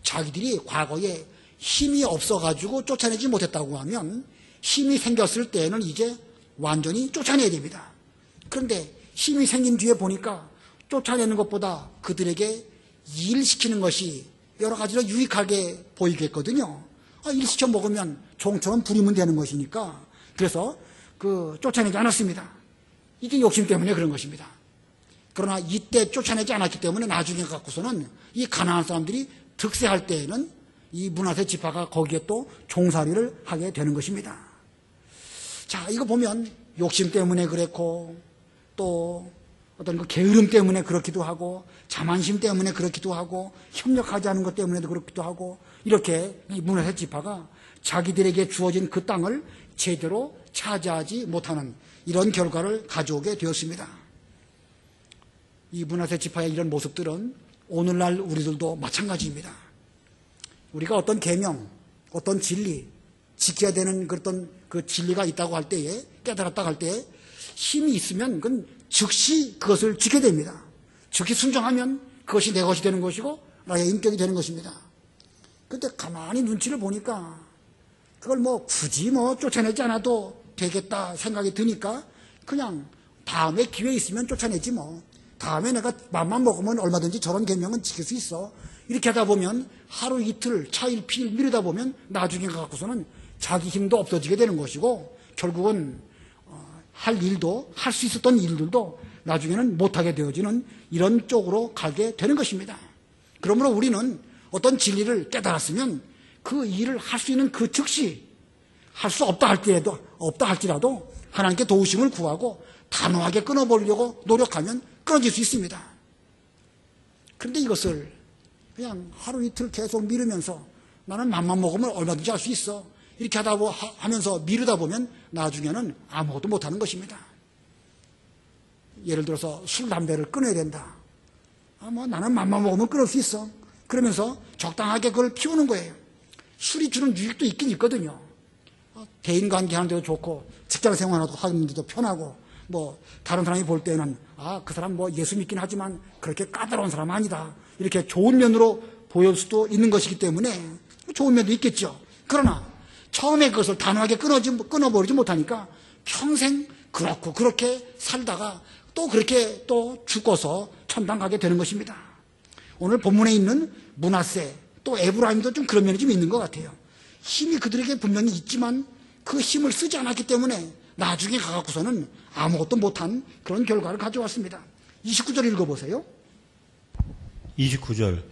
자기들이 과거에 힘이 없어가지고 쫓아내지 못했다고 하면 힘이 생겼을 때에는 이제 완전히 쫓아내야 됩니다. 그런데 힘이 생긴 뒤에 보니까 쫓아내는 것보다 그들에게 일시키는 것이 여러 가지로 유익하게 보이겠거든요. 일시켜 먹으면 종처럼 부리면 되는 것이니까. 그래서 쫓아내지 않았습니다. 이게 욕심 때문에 그런 것입니다. 그러나 이때 쫓아내지 않았기 때문에 나중에 갖고서는 이 가나안 사람들이 득세할 때에는 이 므낫세 지파가 거기에 또 종살이를 하게 되는 것입니다. 자, 이거 보면 욕심 때문에 그랬고 또 어떤 그 게으름 때문에 그렇기도 하고 자만심 때문에 그렇기도 하고 협력하지 않은 것 때문에도 그렇기도 하고 이렇게 이 므낫세 지파가 자기들에게 주어진 그 땅을 제대로 차지하지 못하는 이런 결과를 가져오게 되었습니다. 이 므낫세 지파의 이런 모습들은 오늘날 우리들도 마찬가지입니다. 우리가 어떤 계명, 어떤 진리, 지켜야 되는 어떤 그 진리가 있다고 할 때에, 깨달았다고 할 때에 힘이 있으면 그건 즉시 그것을 지켜야 됩니다. 즉시 순종하면 그것이 내 것이 되는 것이고 나의 인격이 되는 것입니다. 그런데 가만히 눈치를 보니까 그걸 굳이 쫓아내지 않아도 되겠다 생각이 드니까 그냥 다음에 기회 있으면 쫓아내지 다음에 내가 맘만 먹으면 얼마든지 저런 계명은 지킬 수 있어. 이렇게 하다 보면 하루 이틀 차일 피일 미루다 보면 나중에 가고서는 자기 힘도 없어지게 되는 것이고 결국은 할 일도 할 수 있었던 일들도 나중에는 못하게 되어지는 이런 쪽으로 가게 되는 것입니다. 그러므로 우리는 어떤 진리를 깨달았으면 그 일을 할 수 있는 그 즉시 할 수 없다 할지라도 하나님께 도우심을 구하고 단호하게 끊어보려고 노력하면 끊어질 수 있습니다. 그런데 이것을 그냥 하루 이틀 계속 미루면서 나는 맘만 먹으면 얼마든지 할 수 있어. 이렇게 하면서 미루다 보면 나중에는 아무것도 못하는 것입니다. 예를 들어서 술, 담배를 끊어야 된다. 나는 맘만 먹으면 끊을 수 있어. 그러면서 적당하게 그걸 피우는 거예요. 술이 주는 유익도 있긴 있거든요. 대인관계 하는 데도 좋고 직장 생활하고 하는 데도 편하고 다른 사람이 볼 때는 그 사람 예수 믿긴 하지만 그렇게 까다로운 사람 아니다. 이렇게 좋은 면으로 보일 수도 있는 것이기 때문에 좋은 면도 있겠죠. 그러나 처음에 그것을 단호하게 끊어버리지 못하니까 평생 그렇게 살다가 또 그렇게 또 죽어서 천당 가게 되는 것입니다. 오늘 본문에 있는 므낫세 또 에브라임도 좀 그런 면이 좀 있는 것 같아요. 힘이 그들에게 분명히 있지만 그 힘을 쓰지 않았기 때문에 나중에 가갖고서는 아무것도 못한 그런 결과를 가져왔습니다. 29절 읽어보세요. 29절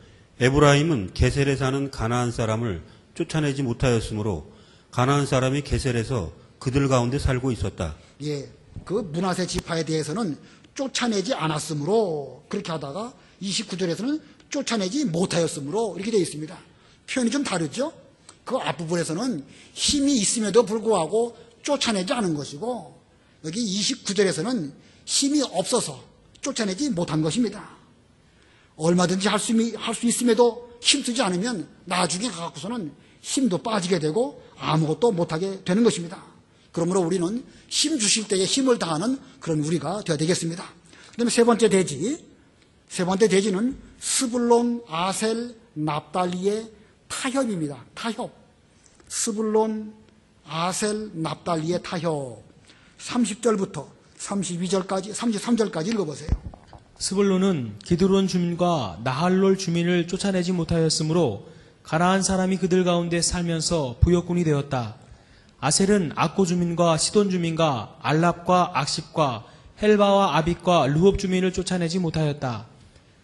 에브라임은 게셀에 사는 가나안 사람을 쫓아내지 못하였으므로 가나안 사람이 게셀에서 그들 가운데 살고 있었다. 예, 그 므낫세 지파에 대해서는 쫓아내지 않았으므로 그렇게 하다가 29절에서는 쫓아내지 못하였으므로 이렇게 되어 있습니다. 표현이 좀 다르죠? 그 앞부분에서는 힘이 있음에도 불구하고 쫓아내지 않은 것이고 여기 29절에서는 힘이 없어서 쫓아내지 못한 것입니다. 얼마든지 할 수 있음에도 힘쓰지 않으면 나중에 가갖고서는 힘도 빠지게 되고 아무것도 못하게 되는 것입니다. 그러므로 우리는 힘 주실 때에 힘을 다하는 그런 우리가 되어야 되겠습니다. 그 다음에 세 번째 대지는 스불론, 아셀, 납달리의 타협입니다. 타협. 스불론, 아셀, 납달리의 타협. 30절부터 32절까지, 33절까지 읽어보세요. 스불론은 기드론 주민과 나할롤 주민을 쫓아내지 못하였으므로 가나안 사람이 그들 가운데 살면서 부역군이 되었다. 아셀은 악고 주민과 시돈 주민과 알랍과 악십과 헬바와 아빗과 르홉 주민을 쫓아내지 못하였다.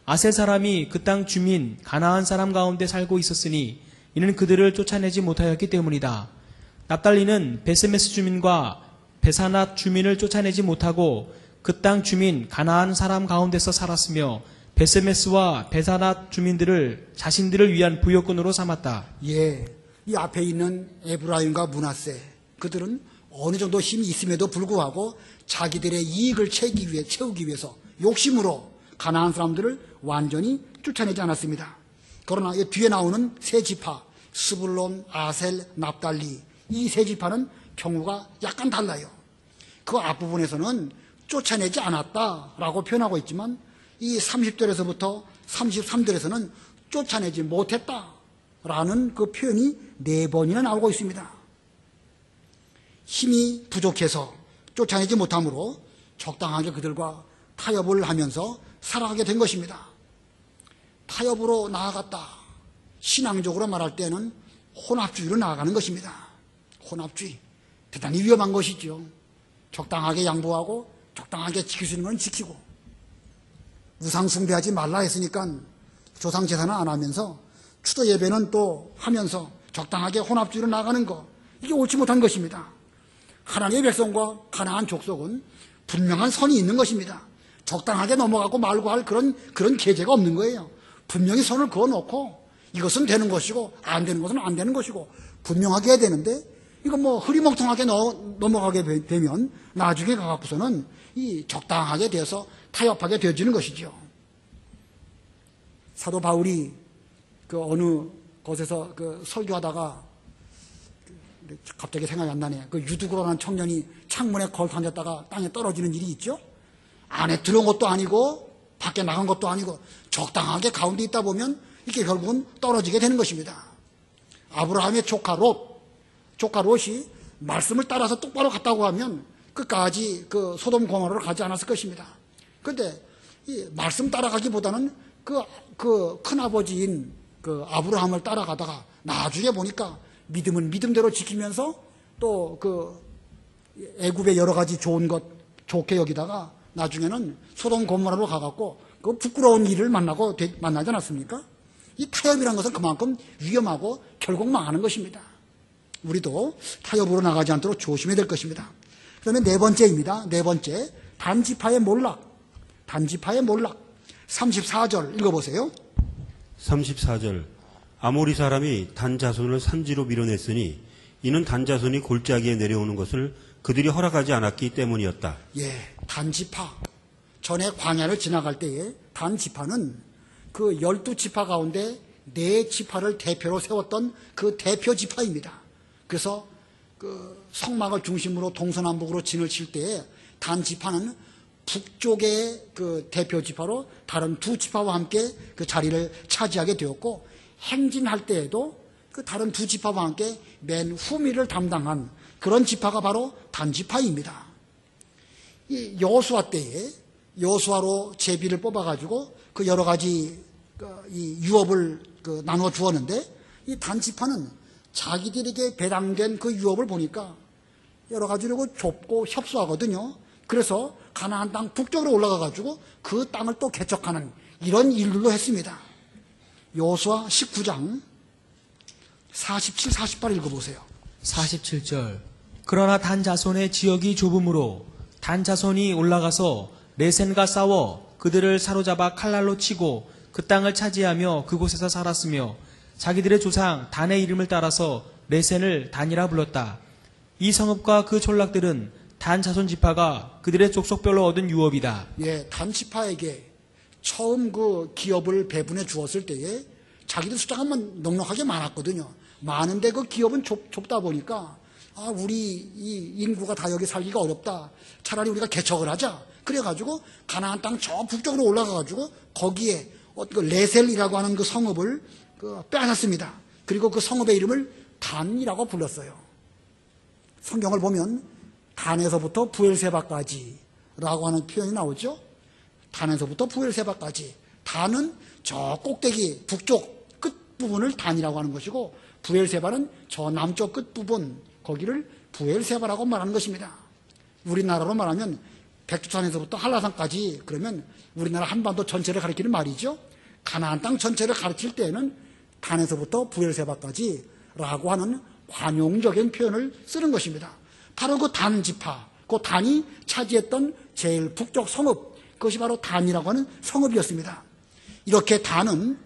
아셀 사람이 그 땅 주민 가나안 사람 가운데 살고 있었으니 이는 그들을 쫓아내지 못하였기 때문이다. 납달리는 베세메스 주민과 베사낫 주민을 쫓아내지 못하고 그 땅 주민 가나안 사람 가운데서 살았으며 베세메스와 베사낫 주민들을 자신들을 위한 부역군으로 삼았다. 예, 이 앞에 있는 에브라임과 므낫세 그들은 어느 정도 힘이 있음에도 불구하고 자기들의 이익을 채우기 위해서 욕심으로 가나안 사람들을 완전히 쫓아내지 않았습니다. 그러나 이 뒤에 나오는 세 지파 스불론, 아셀, 납달리 이 세 지파는 경우가 약간 달라요. 그 앞부분에서는 쫓아내지 않았다라고 표현하고 있지만 이 30절에서부터 33절에서는 쫓아내지 못했다라는 그 표현이 4번이나 나오고 있습니다. 힘이 부족해서 쫓아내지 못하므로 적당하게 그들과 타협을 하면서 살아가게 된 것입니다. 타협으로 나아갔다. 신앙적으로 말할 때는 혼합주의로 나아가는 것입니다. 혼합주의. 대단히 위험한 것이죠. 적당하게 양보하고 적당하게 지킬 수 있는 건 지키고 우상 숭배하지 말라 했으니까 조상 제사는 안 하면서 추도 예배는 또 하면서 적당하게 혼합주의로 나가는 거, 이게 옳지 못한 것입니다. 하나님의 백성과 가나안 족속은 분명한 선이 있는 것입니다. 적당하게 넘어가고 말고 할 그런 계제가 없는 거예요. 분명히 선을 그어놓고 이것은 되는 것이고 안 되는 것은 안 되는 것이고 분명하게 해야 되는데, 이거 뭐 흐리멍텅하게 넘어가게 되면 나중에 가갖고서는 이 적당하게 돼서 타협하게 되어지는 것이죠. 사도 바울이 그 어느 곳에서 그 설교하다가 갑자기 생각이 안 나네. 그 유두그로라는 청년이 창문에 걸터 앉았다가 땅에 떨어지는 일이 있죠. 안에 들어온 것도 아니고 밖에 나간 것도 아니고 적당하게 가운데 있다 보면 이게 결국은 떨어지게 되는 것입니다. 아브라함의 조카 롯이 말씀을 따라서 똑바로 갔다고 하면 끝까지 그 소돔 고모라로 가지 않았을 것입니다. 그런데 이 말씀 따라가기보다는 그 큰아버지인 그 아브라함을 따라가다가 나중에 보니까 믿음은 믿음대로 지키면서 또 그 애굽의 여러 가지 좋은 것 좋게 여기다가 나중에는 소돔 고모라로 가갖고 그 부끄러운 일을 만나지 않았습니까? 이 타협이라는 것은 그만큼 위험하고 결국 망하는 것입니다. 우리도 타협으로 나가지 않도록 조심해야 될 것입니다. 그 다음에 4번째입니다. 4번째, 단지파의 몰락. 34절 읽어보세요. 34절. 아모리 사람이 단 자손을 산지로 밀어냈으니 이는 단 자손이 골짜기에 내려오는 것을 그들이 허락하지 않았기 때문이었다. 예, 단지파. 전에 광야를 지나갈 때에 단지파는 그 12지파 가운데 4지파를 대표로 세웠던 그 대표 지파입니다. 그래서 그 성막을 중심으로 동서남북으로 진을 칠 때에 단지파는 북쪽의 그 대표 지파로 다른 2지파와 함께 그 자리를 차지하게 되었고, 행진할 때에도 그 다른 2지파와 함께 맨 후미를 담당한 그런 지파가 바로 단지파입니다. 이 여호수아 때에 여호수아로 제비를 뽑아가지고 그 여러 가지 이 유업을 나눠 주었는데, 이 단지파는 자기들에게 배당된 그 유업을 보니까 여러 가지로 좁고 협소하거든요. 그래서 가나안 땅 북쪽으로 올라가가지고 그 땅을 또 개척하는 이런 일들도 했습니다. 여호수아 19장 47, 48 읽어보세요. 47절. 그러나 단 자손의 지역이 좁음으로 단 자손이 올라가서 레센과 싸워 그들을 사로잡아 칼날로 치고 그 땅을 차지하며 그곳에서 살았으며 자기들의 조상 단의 이름을 따라서 레센을 단이라 불렀다. 이 성읍과 그 촌락들은 단 자손 지파가 그들의 족속별로 얻은 유업이다. 예, 단지파에게 처음 그 기업을 배분해 주었을 때에 자기들 숫자가 넉넉하게 많았거든요. 많은데 그 기업은 좁다 보니까 우리 이 인구가 다 여기 살기가 어렵다. 차라리 우리가 개척을 하자. 그래가지고 가나안 땅 저 북쪽으로 올라가가지고 거기에 그 레셀이라고 하는 그 성읍을 빼앗았습니다. 그리고 그 성읍의 이름을 단이라고 불렀어요. 성경을 보면 단에서부터 부엘세바까지 라고 하는 표현이 나오죠. 단에서부터 부엘세바까지. 단은 저 꼭대기 북쪽 끝부분을 단이라고 하는 것이고, 부엘세바는 저 남쪽 끝부분, 거기를 부엘세바라고 말하는 것입니다. 우리나라로 말하면 백두산에서부터 한라산까지, 그러면 우리나라 한반도 전체를 가리키는 말이죠. 가나안 땅 전체를 가르칠 때에는 단에서부터 부엘세바까지 라고 하는 관용적인 표현을 쓰는 것입니다. 바로 그 단지파, 그 단이 차지했던 제일 북쪽 성읍, 그것이 바로 단이라고 하는 성읍이었습니다. 이렇게 단은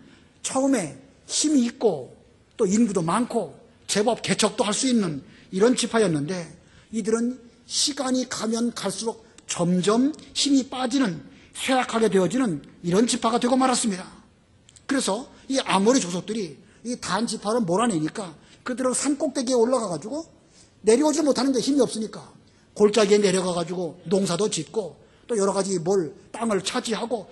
처음에 힘이 있고 또 인구도 많고 제법 개척도 할 수 있는 이런 지파였는데, 이들은 시간이 가면 갈수록 점점 힘이 빠지는, 쇠약하게 되어지는 이런 지파가 되고 말았습니다. 그래서 이 아모리 족속들이 이 단 지파를 몰아내니까 그들은 산 꼭대기에 올라가가지고 내려오지 못하는데 힘이 없으니까 골짜기에 내려가가지고 농사도 짓고 또 여러 가지 땅을 차지하고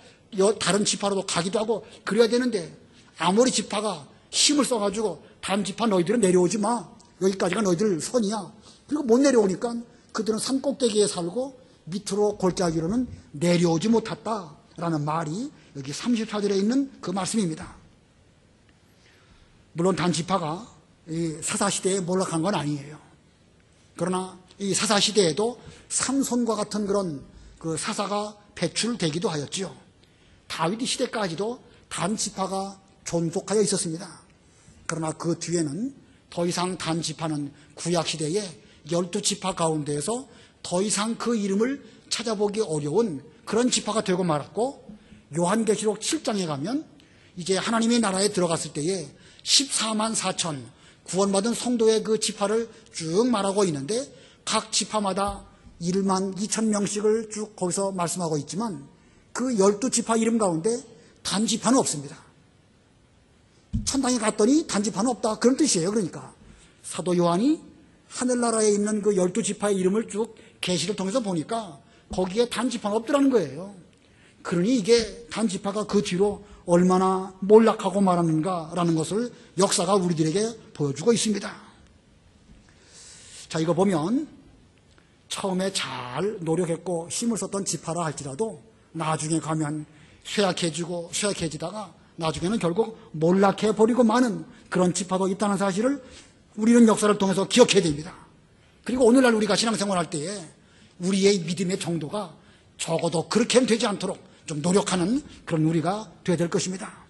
다른 지파로도 가기도 하고 그래야 되는데 아모리 지파가 힘을 써가지고 단 지파 너희들은 내려오지 마. 여기까지가 너희들 선이야. 그리고 못 내려오니까 그들은 산 꼭대기에 살고 밑으로 골짜기로는 내려오지 못했다라는 말이 여기 34절에 있는 그 말씀입니다. 물론 단 지파가 이 사사시대에 몰락한 건 아니에요. 그러나 이 사사시대에도 삼손과 같은 그런 그 사사가 배출되기도 하였지요. 다윗 시대까지도 단 지파가 존속하여 있었습니다. 그러나 그 뒤에는 더 이상 단 지파는 구약 시대에 12지파 가운데에서 더 이상 그 이름을 찾아보기 어려운 그런 지파가 되고 말았고, 요한계시록 7장에 가면 이제 하나님의 나라에 들어갔을 때에 14만 4천 구원받은 성도의 그 지파를 쭉 말하고 있는데 각 지파마다 1만 2천 명씩을 쭉 거기서 말씀하고 있지만 그 12지파 이름 가운데 단 지파는 없습니다. 천당에 갔더니 단 지파는 없다, 그런 뜻이에요. 그러니까 사도 요한이 하늘나라에 있는 그 12지파의 이름을 쭉 계시를 통해서 보니까 거기에 단 지파가 없더라는 거예요. 그러니 이게 단 지파가 그 뒤로 얼마나 몰락하고 말았는가라는 것을 역사가 우리들에게 보여주고 있습니다. 자, 이거 보면 처음에 잘 노력했고 힘을 썼던 지파라 할지라도 나중에 가면 쇠약해지다가 나중에는 결국 몰락해버리고 마는 그런 지파도 있다는 사실을 우리는 역사를 통해서 기억해야 됩니다. 그리고 오늘날 우리가 신앙생활할 때에 우리의 믿음의 정도가 적어도 그렇게는 되지 않도록 좀 노력하는 그런 우리가 되어야 될 것입니다.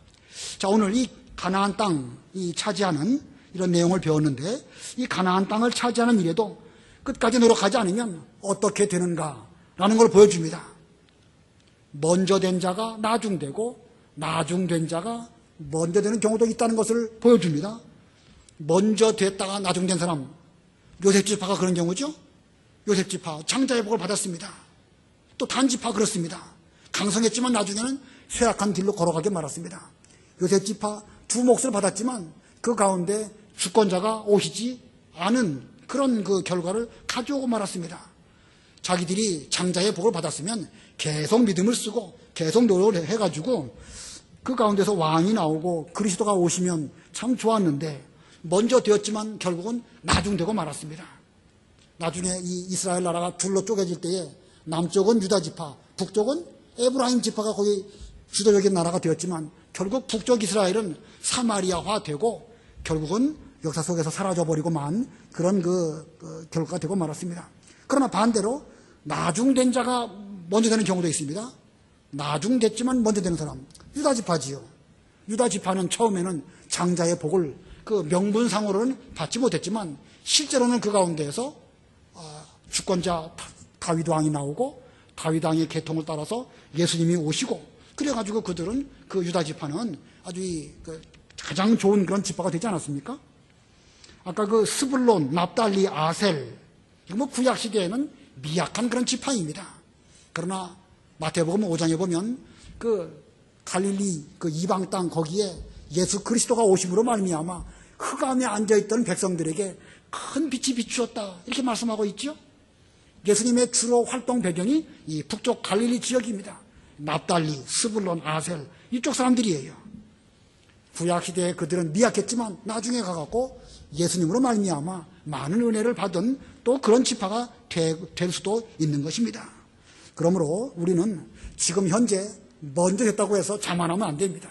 자, 오늘 이 가나안 땅이 차지하는 이런 내용을 배웠는데, 이 가나안 땅을 차지하는 일에도 끝까지 노력하지 않으면 어떻게 되는가라는 걸 보여줍니다. 먼저 된 자가 나중되고 나중된 자가 먼저 되는 경우도 있다는 것을 보여줍니다. 먼저 됐다가 나중된 사람, 요셉지파가 그런 경우죠. 요셉지파 장자의 복을 받았습니다. 또 단지파 그렇습니다. 강성했지만 나중에는 쇠약한 길로 걸어가게 말았습니다. 요셉지파 두 몫을 받았지만 그 가운데 주권자가 오시지 않은 그런 그 결과를 가져오고 말았습니다. 자기들이 장자의 복을 받았으면 계속 믿음을 쓰고 계속 노력을 해가지고 그 가운데서 왕이 나오고 그리스도가 오시면 참 좋았는데 먼저 되었지만 결국은 나중되고 말았습니다. 나중에 이 이스라엘 나라가 둘로 쪼개질 때에 남쪽은 유다 지파, 북쪽은 에브라임 지파가 거기 주도적인 나라가 되었지만 결국 북쪽 이스라엘은 사마리아화 되고 결국은 역사 속에서 사라져버리고만 그런 그 결과가 되고 말았습니다. 그러나 반대로 나중된 자가 먼저 되는 경우도 있습니다. 나중됐지만 먼저 되는 사람, 유다 지파지요. 유다 지파는 처음에는 장자의 복을 그 명분상으로는 받지 못했지만 실제로는 그 가운데에서 주권자 다윗 왕이 나오고 다윗 왕의 계통을 따라서 예수님이 오시고 그래가지고 그들은 그 유다 지파는 아주 가장 좋은 그런 지파가 되지 않았습니까? 아까 그 스불론, 납달리, 아셀, 이거 뭐 구약 시대에는 미약한 그런 지파입니다. 그러나 마태복음 5장에 보면 그 갈릴리 그 이방 땅 거기에 예수 그리스도가 오심으로 말미암아 흑암에 앉아있던 백성들에게 큰 빛이 비추었다, 이렇게 말씀하고 있죠. 예수님의 주로 활동 배경이 이 북쪽 갈릴리 지역입니다. 납달리, 스불론, 아셀 이쪽 사람들이에요. 구약시대에 그들은 미약했지만 나중에 가갖고 예수님으로 말미암아 많은 은혜를 받은 또 그런 지파가 될 수도 있는 것입니다. 그러므로 우리는 지금 현재 먼저 됐다고 해서 자만하면 안 됩니다.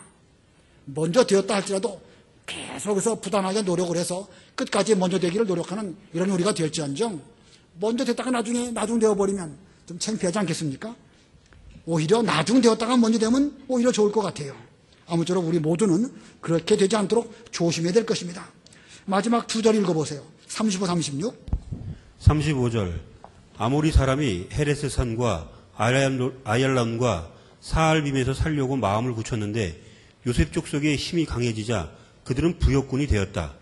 먼저 되었다 할지라도 계속해서 부단하게 노력을 해서 끝까지 먼저 되기를 노력하는 이런 우리가 될지언정 먼저 됐다가 나중에 나중되어버리면 좀 창피하지 않겠습니까? 오히려 나중되었다가 먼저 되면 오히려 좋을 것 같아요. 아무쪼록 우리 모두는 그렇게 되지 않도록 조심해야 될 것입니다. 마지막 두 절 읽어보세요. 35, 36. 35절. 아모리 사람이 헤레스 산과 아얄람과 사알빔에서 살려고 마음을 굳혔는데 요셉 족속의 힘이 강해지자 그들은 부역군이 되었다.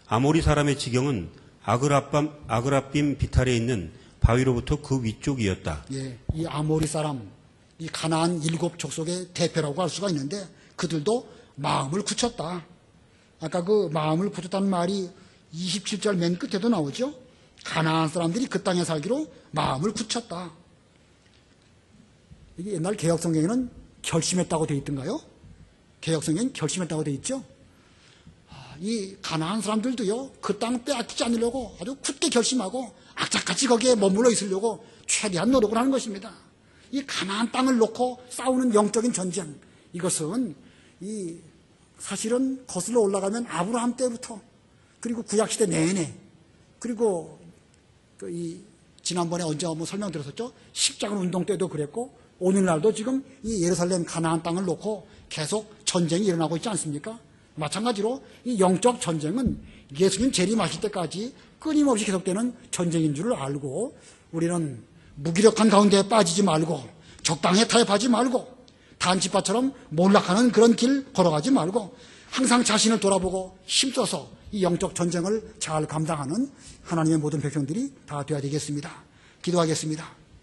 아모리 사람의 지경은 아그라빔 비탈에 있는 바위로부터 그 위쪽이었다. 예, 이 아모리 사람, 이 가나안 7 족속의 대표라고 할 수가 있는데 그들도 마음을 굳혔다. 아까 그 마음을 굳혔다는 말이 27절 맨 끝에도 나오죠. 가나안 사람들이 그 땅에 살기로 마음을 굳혔다. 이게 옛날 개혁성경에는 결심했다고 되어 있던가요? 개혁성경엔 결심했다고 되어 있죠. 이 가나안 사람들도요, 그 땅 빼앗기지 않으려고 아주 굳게 결심하고 악착같이 거기에 머물러 있으려고 최대한 노력을 하는 것입니다. 이 가나안 땅을 놓고 싸우는 영적인 전쟁, 이것은 사실은 거슬러 올라가면 아브라함 때부터, 그리고 구약시대 내내, 그리고 지난번에 언제 한번 설명드렸었죠? 십자군 운동 때도 그랬고, 오늘날도 지금 이 예루살렘 가나안 땅을 놓고 계속 전쟁이 일어나고 있지 않습니까? 마찬가지로 이 영적 전쟁은 예수님 재림하실 때까지 끊임없이 계속되는 전쟁인 줄을 알고, 우리는 무기력한 가운데 빠지지 말고, 적당히 타협하지 말고, 단지파처럼 몰락하는 그런 길 걸어가지 말고, 항상 자신을 돌아보고 힘써서 이 영적 전쟁을 잘 감당하는 하나님의 모든 백성들이 다 되어야 되겠습니다. 기도하겠습니다.